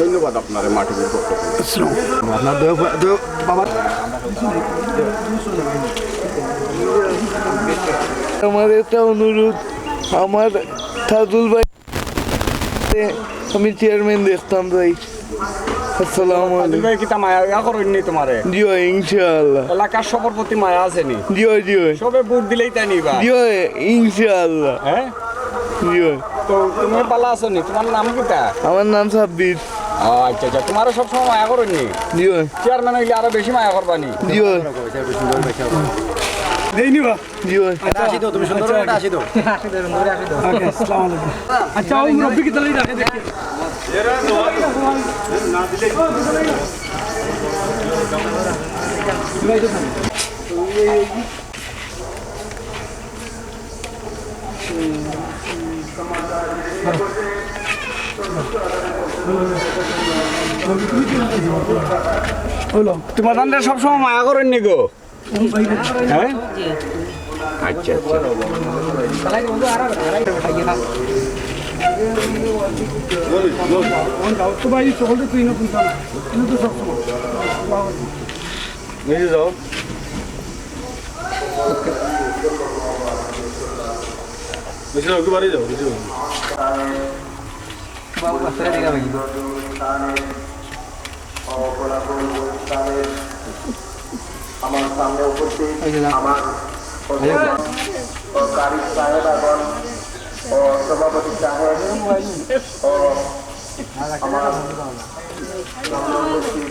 ধন্যবাদ আপনার মাটির পক্ষ থেকে। আপনার বাবা আমার একটা অনুরোধ, আমার থাজুল ভাই আমি চেয়ারম্যান দেখতাম ভাই। আসসালামু আলাইকুম। কি তা মায়া ইয়া করেননি তোমারে? জিও ইনশাআল্লাহ। এলাকার সবার প্রতি মায়া আছে নি? জিও জিও সবে ভোট দিলেই তাই নিবা? জিও ইনশাআল্লাহ। হ্যাঁ জিও। তো তুমি পালা আছো নি? তোমার নাম কিটা? আমার নাম সাব্বির। আচ্ছা আচ্ছা, তোমারও সবসময় মায়া করেননি? জিও চেয়ারম্যান হইলে আরো বেশি মায়া করবানি? জিও জিও। আসি তো, তুমি সুন্দর একটা আসি তো। আচ্ছা ওই মুরব্বী কি তাহলে রাখে দেখি তোমার দান্ডা সবসময় মায়া করেননি গো? হ্যাঁ আচ্ছা আচ্ছা। তো ভাই সকলটা তুই নতুন না কিন্তু তো সবসময় নিজে যাও। আমার সামনে উপস্থিত আমার কারি সাহেব এবং সভাপতি সাহেব ও আমার সামনে উপস্থিত